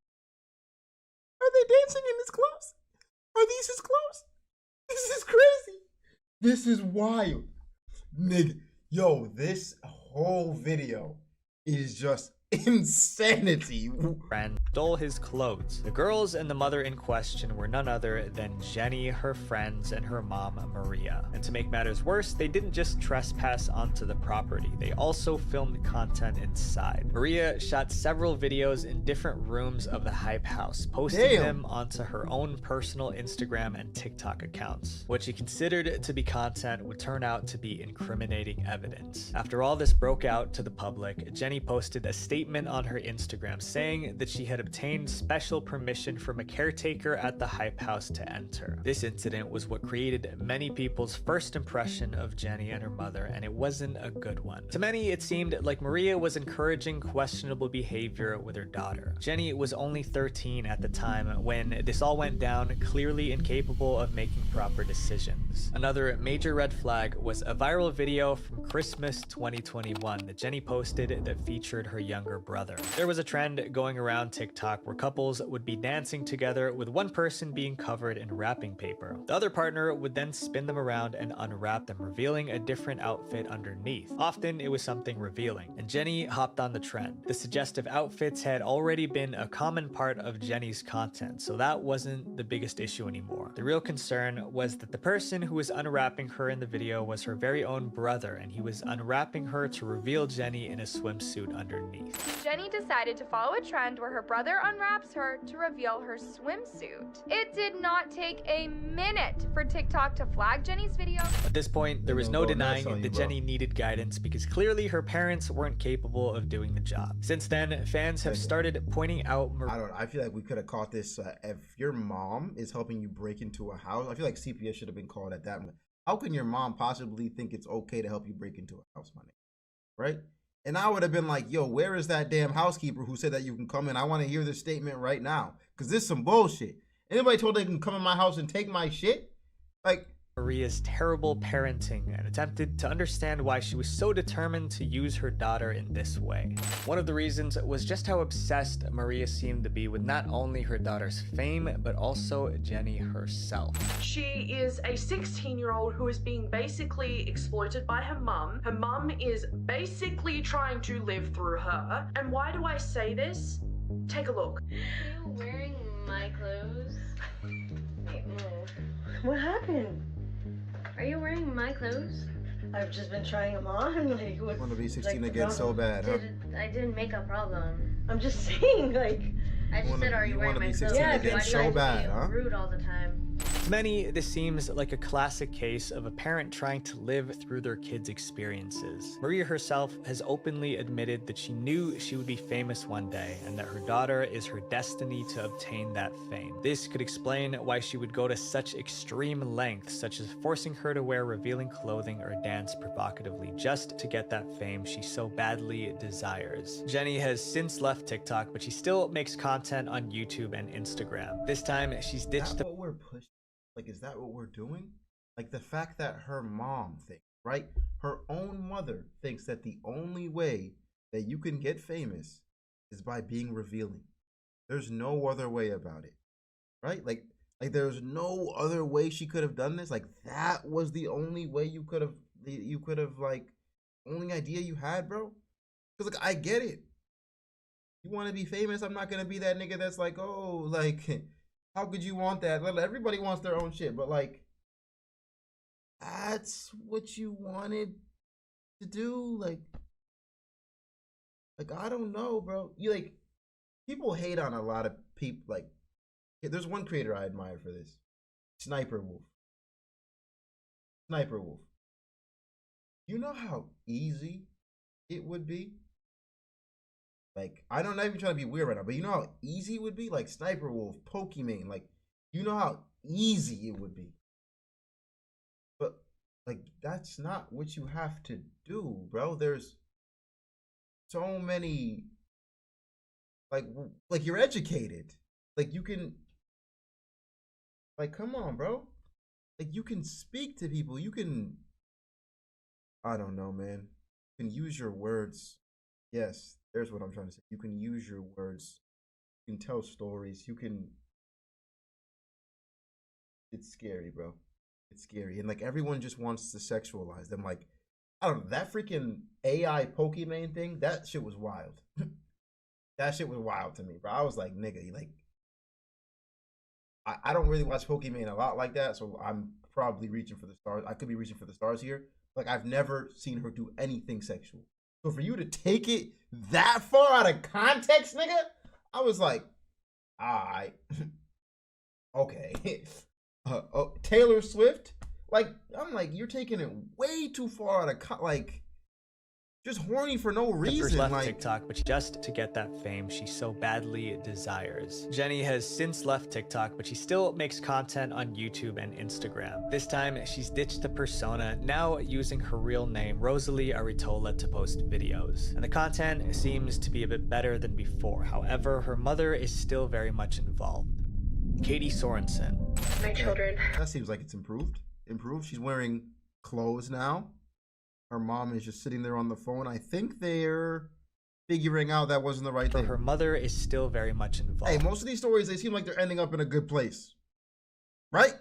Are they dancing in his clothes? Are these his clothes? This is crazy. This is wild. Nigga, yo, this whole video is just insanity. Friend stole his clothes. The girls and the mother in question were none other than Jenny, her friends, and her mom, Maria. And to make matters worse, they didn't just trespass onto the property. They also filmed content inside. Maria shot several videos in different rooms of the Hype House, posting them onto her own personal Instagram and TikTok accounts. What she considered to be content would turn out to be incriminating evidence. After all this broke out to the public, Jenny posted a statement on her Instagram saying that she had obtained special permission from a caretaker at the Hype House to enter. This incident was what created many people's first impression of Jenny and her mother, and it wasn't a good one. To many, it seemed like Maria was encouraging questionable behavior with her daughter. Jenny was only 13 at the time when this all went down, clearly incapable of making proper decisions. Another major red flag was a viral video from Christmas 2021 that Jenny posted that featured her younger brother. There was a trend going around TikTok where couples would be dancing together with one person being covered in wrapping paper. The other partner would then spin them around and unwrap them, revealing a different outfit underneath. Often it was something revealing, and Jenny hopped on the trend. The suggestive outfits had already been a common part of Jenny's content, so that wasn't the biggest issue anymore. The real concern was that the person who was unwrapping her in the video was her very own brother, and he was unwrapping her to reveal Jenny in a swimsuit underneath. Jenny decided to follow a trend where her brother unwraps her to reveal her swimsuit. It did not take a minute for TikTok to flag Jenny's video. At this point, there was no denying that Jenny needed guidance because clearly her parents weren't capable of doing the job. Since then, fans have started pointing out... I feel like we could have caught this if your mom is helping you break into a house. I feel like CPS should have been called at that moment. How can your mom possibly think it's okay to help you break into a house, my nigga? Right? And I would have been like, yo, where is that damn housekeeper who said that you can come in? I want to hear this statement right now. Because this is some bullshit. Anybody told they can come in my house and take my shit? Like, Maria's terrible parenting and attempted to understand why she was so determined to use her daughter in this way. One of the reasons was just how obsessed Maria seemed to be with not only her daughter's fame, but also Jenny herself. She is a 16-year-old who is being basically exploited by her mum. Her mum is basically trying to live through her. And why do I say this? Take a look. Are you wearing my clothes? Wait, move. What happened? Are you wearing my clothes? I've just been trying them on. Like, what? Want to be 16 again so bad, huh? I didn't make a problem. I'm just saying, like. I just said, are you wearing my clothes? Yeah, again so bad, huh? Rude all the time. To many, this seems like a classic case of a parent trying to live through their kids' experiences. Maria herself has openly admitted that she knew she would be famous one day and that her daughter is her destiny to obtain that fame. This could explain why she would go to such extreme lengths, such as forcing her to wear revealing clothing or dance provocatively just to get that fame she so badly desires. Jenny has since left TikTok, but she still makes content on YouTube and Instagram. This time, she's ditched the— what we're pushing. Like, is that what we're doing? Like, the fact that her mom thinks, right? Her own mother thinks that the only way that you can get famous is by being revealing. There's no other way about it, right? Like there's no other way she could have done this. Like, that was the only way you could have, like, only idea you had, bro. Because, like, I get it. You want to be famous? I'm not going to be that nigga that's like, oh, like, how could you want that? Everybody wants their own shit, but, like, that's what you wanted to do? Like, I don't know, bro. You, like, people hate on a lot of people. Like, there's one creator I admire for this. Sniper Wolf. Sniper Wolf. You know how easy it would be? Like, I don't know if you're trying to be weird right now, but you know how easy it would be? Like, Sniper Wolf, Pokemon, like, you know how easy it would be. But, like, that's not what you have to do, bro. There's so many, like you're educated. Like, you can, like, come on, bro. Like, you can speak to people. You can, I don't know, man. You can use your words. Yes, there's what I'm trying to say. You can use your words. You can tell stories. You can. It's scary, bro. It's scary. And, like, everyone just wants to sexualize them. Like, I don't know. That freaking AI Pokemon thing, that shit was wild. That shit was wild to me, bro. I was like, nigga, like, I don't really watch Pokemon a lot like that, so I'm probably reaching for the stars. I could be reaching for the stars here. Like, I've never seen her do anything sexual. So for you to take it that far out of context, nigga, I was like, alright. Okay. Taylor Swift? Like, I'm like, you're taking it way too far out of like, just horny for no reason. Left like TikTok, but just to get that fame she so badly desires. Jenny has since left TikTok, but she still makes content on YouTube and Instagram. This time, she's ditched the persona, now using her real name, Rosalie Arritola, to post videos. And the content seems to be a bit better than before. However, her mother is still very much involved. Katie Sorensen. My children. That seems like it's improved. She's wearing clothes now. Her mom is just sitting there on the phone. I think they're figuring out that wasn't the right thing. Her mother is still very much involved. Hey, most of these stories, they seem like they're ending up in a good place. Right?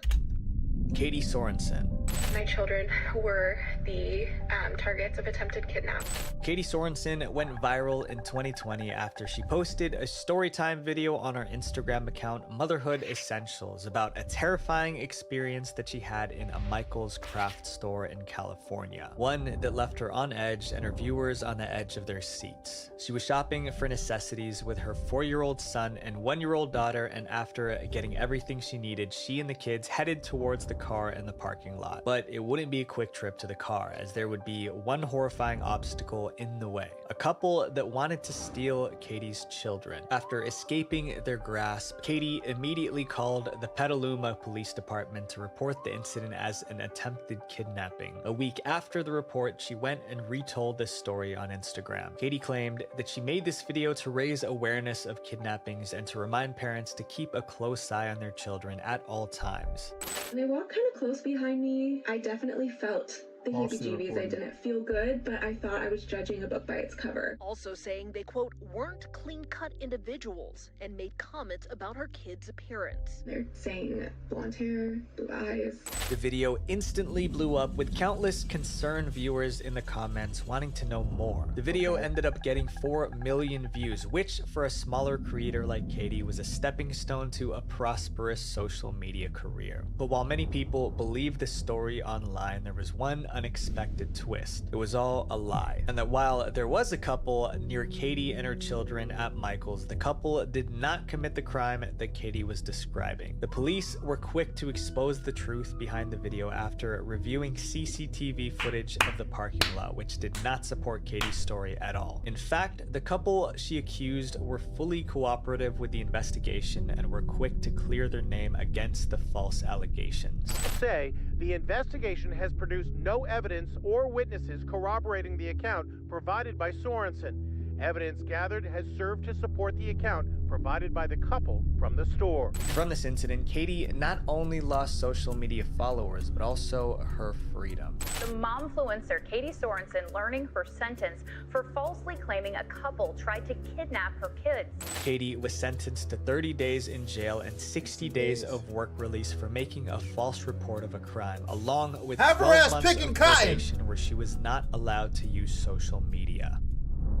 Katie Sorensen. My children were the targets of attempted kidnapping. Katie Sorensen went viral in 2020 after she posted a storytime video on her Instagram account, Motherhood Essentials, about a terrifying experience that she had in a Michael's craft store in California. One that left her on edge and her viewers on the edge of their seats. She was shopping for necessities with her 4-year-old son and 1-year-old daughter, and after getting everything she needed, she and the kids headed towards the car in the parking lot. But it wouldn't be a quick trip to the car, as there would be one horrifying obstacle in the way. A couple that wanted to steal Katie's children. After escaping their grasp, Katie immediately called the Petaluma Police Department to report the incident as an attempted kidnapping. A week after the report, she went and retold this story on Instagram. Katie claimed that she made this video to raise awareness of kidnappings and to remind parents to keep a close eye on their children at all times. They walked kind of close behind me. I definitely felt the heebie-jeebies. I didn't feel good, but I thought I was judging a book by its cover. Also saying they, quote, weren't clean-cut individuals and made comments about her kid's appearance. They're saying blonde hair, blue eyes. The video instantly blew up with countless concerned viewers in the comments wanting to know more. The video ended up getting 4 million views, which for a smaller creator like Katie was a stepping stone to a prosperous social media career. But while many people believed the story online, there was one unexpected twist. It was all a lie. And that while there was a couple near Katie and her children at Michael's, the couple did not commit the crime that Katie was describing. The police were quick to expose the truth behind the video after reviewing CCTV footage of the parking lot, which did not support Katie's story at all. In fact, the couple she accused were fully cooperative with the investigation and were quick to clear their name against the false allegations. Say the investigation has produced no evidence or witnesses corroborating the account provided by Sorensen. Evidence gathered has served to support the account provided by the couple from the store. From this incident, Katie not only lost social media followers, but also her freedom. The momfluencer Katie Sorensen learning her sentence for falsely claiming a couple tried to kidnap her kids. Katie was sentenced to 30 days in jail and 60 days of work release for making a false report of a crime, along with 12 months of probation where she was not allowed to use social media.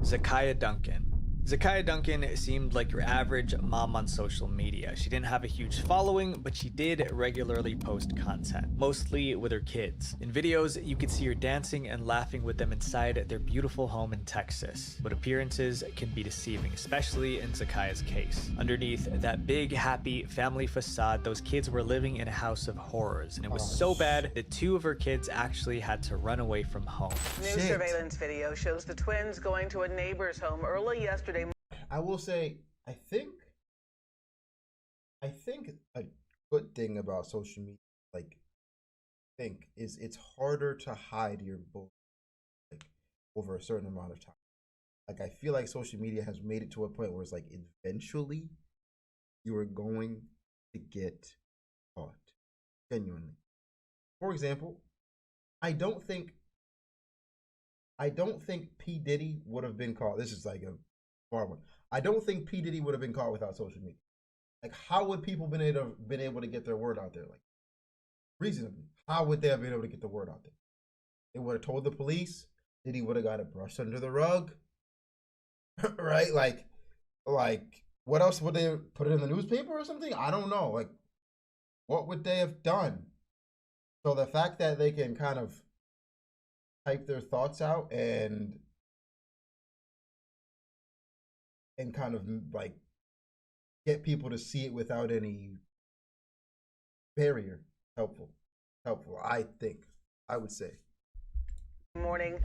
Zakiya Duncan. Zakiya Duncan seemed like your average mom on social media. She didn't have a huge following, but she did regularly post content, mostly with her kids. In videos, you could see her dancing and laughing with them inside their beautiful home in Texas. But appearances can be deceiving, especially in Zakiya's case. Underneath that big, happy family facade, those kids were living in a house of horrors, and it was so bad that 2 of her kids actually had to run away from home. New surveillance video shows the twins going to a neighbor's home early yesterday. I will say, I think a good thing about social media, is it's harder to hide your bull, over a certain amount of time. I feel like social media has made it to a point where it's eventually you are going to get caught. Genuinely. For example, I don't think P. Diddy would have been caught. This is a far one. I don't think P. Diddy would have been caught without social media. How would people been able to get their word out there? Reasonably, how would they have been able to get the word out there? They would have told the police. Diddy would have got it brushed under the rug, right? What else would they put it in the newspaper or something? I don't know. What would they have done? So the fact that they can kind of type their thoughts out and kind of get people to see it without any barrier. Helpful, I think, I would say. Morning.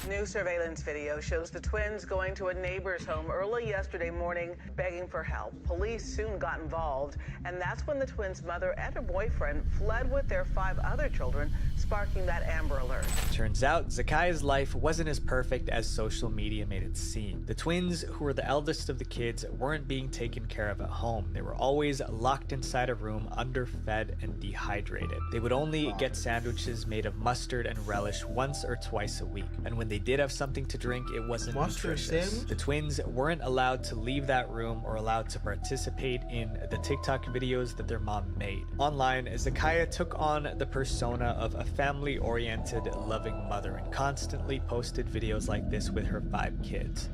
New surveillance video shows the twins going to a neighbor's home early yesterday morning begging for help. Police soon got involved, and that's when the twins' mother and her boyfriend fled with their 5 other children, sparking that Amber Alert. Turns out Zakiya's life wasn't as perfect as social media made it seem. The twins, who were the eldest of the kids, weren't being taken care of at home. They were always locked inside a room, underfed and dehydrated. They would only get sandwiches made of mustard and relish once or twice a week, and when they did have something to drink, it wasn't nutritious. The twins weren't allowed to leave that room or allowed to participate in the TikTok videos that their mom made. Online, Zakiya took on the persona of a family-oriented, loving mother and constantly posted videos like this with her 5 kids.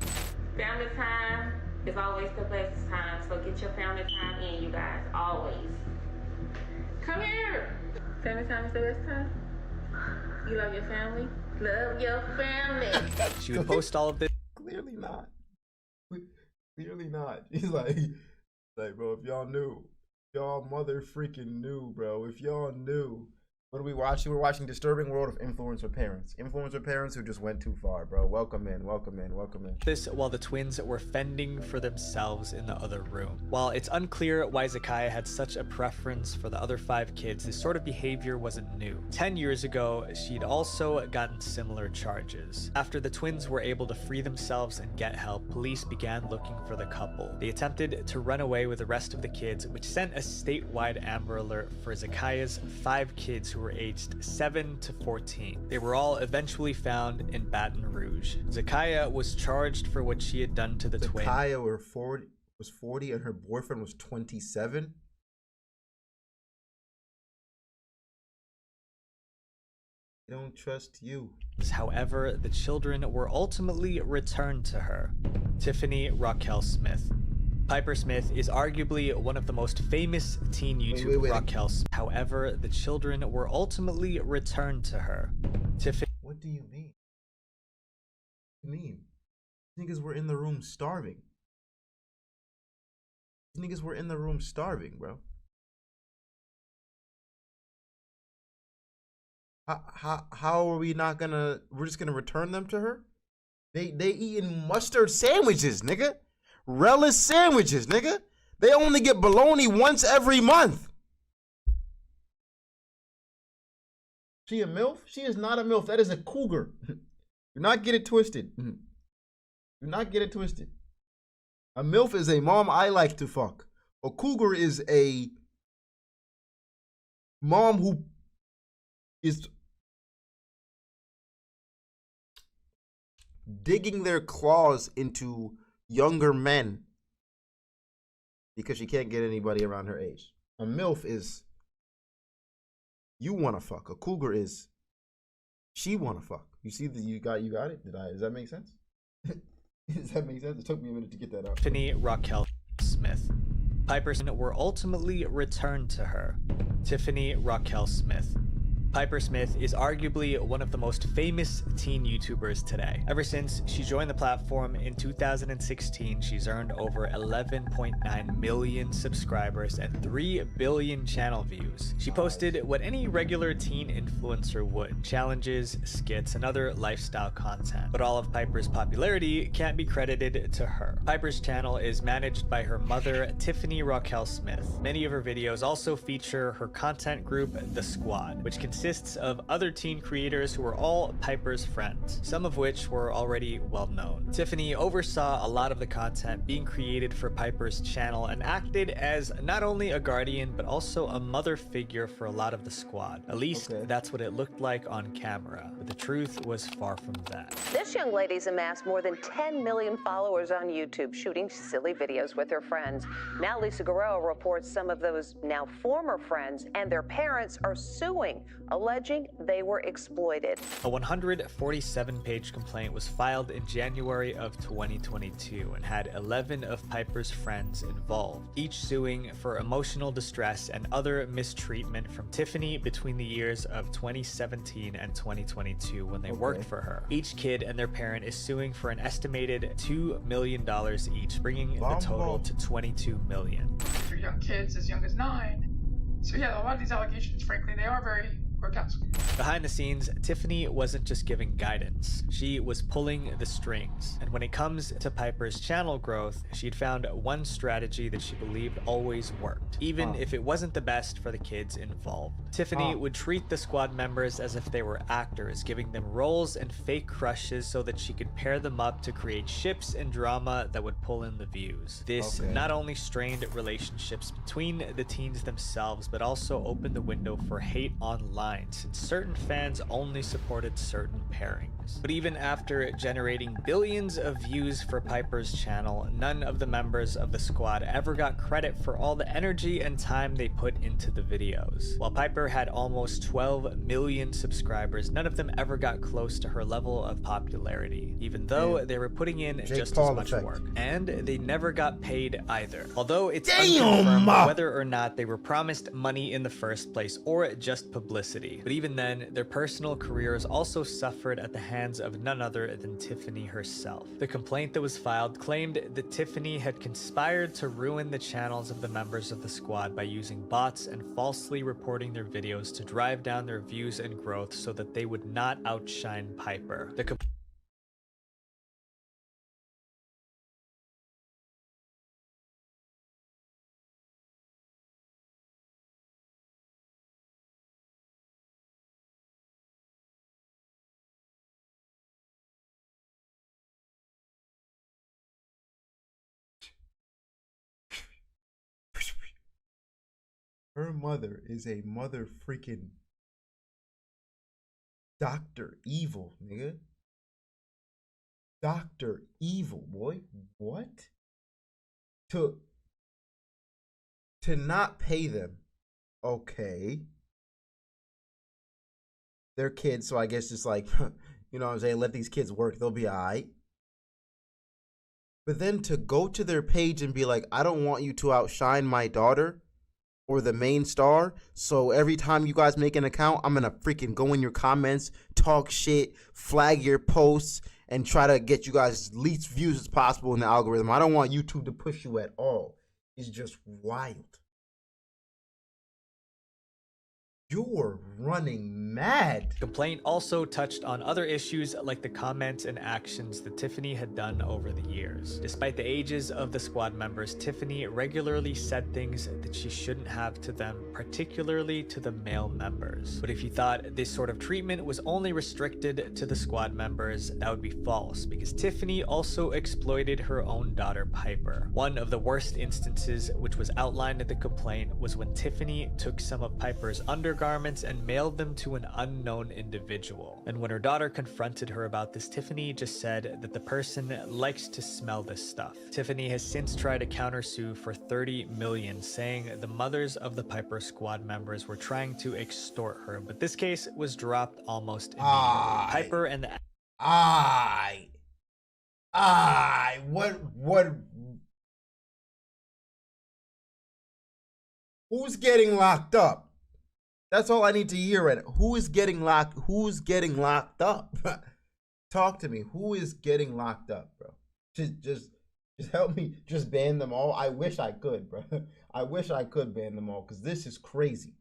Family time is always the best time, so get your family time in, you guys, always. Come here. Family time is the best time. You love your family? Love your family. She would post all of this. Clearly not. Clearly not. He's like, bro, if y'all knew, y'all mother freaking knew, bro. If y'all knew What are we watching? We're watching Disturbing World of Influencer Parents. Influencer parents who just went too far, bro. Welcome in, welcome in, welcome in. This while the twins were fending for themselves in the other room. While it's unclear why Zakaya had such a preference for the other 5 kids, this sort of behavior wasn't new. 10 years ago, she'd also gotten similar charges. After the twins were able to free themselves and get help, police began looking for the couple. They attempted to run away with the rest of the kids, which sent a statewide Amber Alert for Zakaya's 5 kids who were aged 7 to 14. They were all eventually found in Baton Rouge. Zakaya was charged for what she had done to the twins. Zakaya was 40 and her boyfriend was 27. I don't trust you. However, the children were ultimately returned to her. Tiffany Raquel Smith. Piper Smith is arguably one of the most famous teen YouTubers. Raquel Smith. However, the children were ultimately returned to her. Tiffany. What do you mean? What do you mean? These niggas were in the room starving. These niggas were in the room starving, bro. How are we not gonna? We're just gonna return them to her? They eating mustard sandwiches, nigga. Relish sandwiches, nigga. They only get bologna once every month. She a MILF? She is not a MILF. That is a cougar. Do not get it twisted. Do not get it twisted. A MILF is a mom I like to fuck. A cougar is a mom who is digging their claws into younger men because she can't get anybody around her age. A MILF is you want to fuck. A cougar is she want to fuck. You see that you got it? Does that make sense? Does that make sense? It took me a minute to get that out. Tiffany Raquel Smith. Piper were ultimately returned to her. Tiffany Raquel Smith. Piper Smith is arguably one of the most famous teen YouTubers today. Ever since she joined the platform in 2016, she's earned over 11.9 million subscribers and 3 billion channel views. She posted what any regular teen influencer would: challenges, skits, and other lifestyle content. But all of Piper's popularity can't be credited to her. Piper's channel is managed by her mother, Tiffany Raquel Smith. Many of her videos also feature her content group, The Squad, which consists of other teen creators who were all Piper's friends, some of which were already well known. Tiffany oversaw a lot of the content being created for Piper's channel and acted as not only a guardian but also a mother figure for a lot of the squad. At least that's what it looked like on camera, but the truth was far from that. This young lady's amassed more than 10 million followers on YouTube, shooting silly videos with her friends. Now Lisa Guerrero reports some of those now former friends and their parents are suing, alleging they were exploited. A 147-page complaint was filed in January of 2022 and had 11 of Piper's friends involved, each suing for emotional distress and other mistreatment from Tiffany between the years of 2017 and 2022 when they worked for her. Each kid and their parent is suing for an estimated $2 million each, bringing the total to $22 million. For young kids as young as 9. So yeah, a lot of these allegations, frankly, they are very grotesque. Behind the scenes, Tiffany wasn't just giving guidance, she was pulling the strings. And when it comes to Piper's channel growth, she'd found one strategy that she believed always worked, even if it wasn't the best for the kids involved. Tiffany would treat the squad members as if they were actors, giving them roles and fake crushes so that she could pair them up to create ships and drama that would pull in the views. This not only strained relationships between the teens themselves, but also opened the window for hate online, since certain fans only supported certain pairings. But even after generating billions of views for Piper's channel, none of the members of the squad ever got credit for all the energy and time they put into the videos. While Piper had almost 12 million subscribers, none of them ever got close to her level of popularity, even though they were putting in just as much work. And they never got paid either. Although it's unconfirmed whether or not they were promised money in the first place or just publicity. But even then, their personal careers also suffered at the hands hands of none other than Tiffany herself. The complaint that was filed claimed that Tiffany had conspired to ruin the channels of the members of the squad by using bots and falsely reporting their videos to drive down their views and growth so that they would not outshine Piper. Her mother is a mother freaking Dr. Evil, nigga. Dr. Evil, boy. What? To not pay them. Okay. They're kids, so I guess just like, you know what I'm saying, let these kids work, they'll be alright. But then to go to their page and be like, I don't want you to outshine my daughter or the main star, so every time you guys make an account, I'm gonna freaking go in your comments, talk shit, flag your posts, and try to get you guys as least views as possible in the algorithm. I don't want YouTube to push you at all. It's just wild. You're running mad. The complaint also touched on other issues like the comments and actions that Tiffany had done over the years. Despite the ages of the squad members, Tiffany regularly said things that she shouldn't have to them, particularly to the male members. But if you thought this sort of treatment was only restricted to the squad members, that would be false, because Tiffany also exploited her own daughter Piper. One of the worst instances, which was outlined in the complaint, was when Tiffany took some of Piper's undergarments and mailed them to an unknown individual. And when her daughter confronted her about this, Tiffany just said that the person likes to smell this stuff. Tiffany has since tried to countersue for $30 million, saying the mothers of the Piper squad members were trying to extort her, but this case was dropped almost immediately. Piper and the what who's getting locked up? That's all I need to hear right now. Who's getting locked up? Talk to me. Who is getting locked up, bro? Just help me. Just ban them all. I wish I could, bro. I wish I could ban them all, because this is crazy.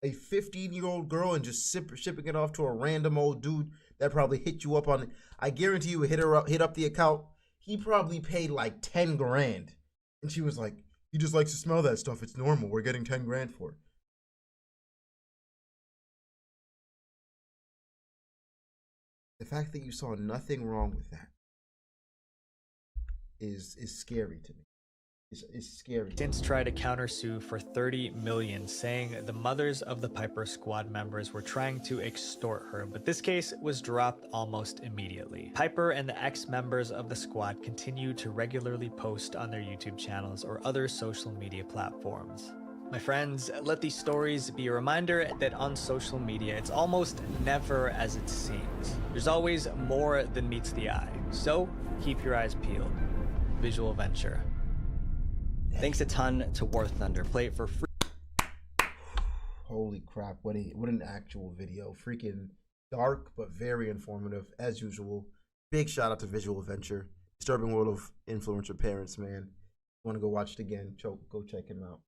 A 15-year-old girl and just shipping it off to a random old dude that probably hit you up on it. I guarantee you hit up the account. He probably paid like 10 grand. And she was like, he just likes to smell that stuff. It's normal. We're getting 10 grand for it. The fact that you saw nothing wrong with that is scary to me. It's scary. Since tried to countersue for $30 million, saying the mothers of the Piper squad members were trying to extort her, but this case was dropped almost immediately. Piper and the ex-members of the squad continue to regularly post on their YouTube channels or other social media platforms. My friends, let these stories be a reminder that on social media, it's almost never as it seems. There's always more than meets the eye. So keep your eyes peeled. Visual Venture. Thanks a ton to War Thunder. Play it for free. Holy crap, what an actual video. Freaking dark, but very informative, as usual. Big shout out to Visual Venture. Disturbing World of Influencer Parents, man. Want to go watch it again, go check him out.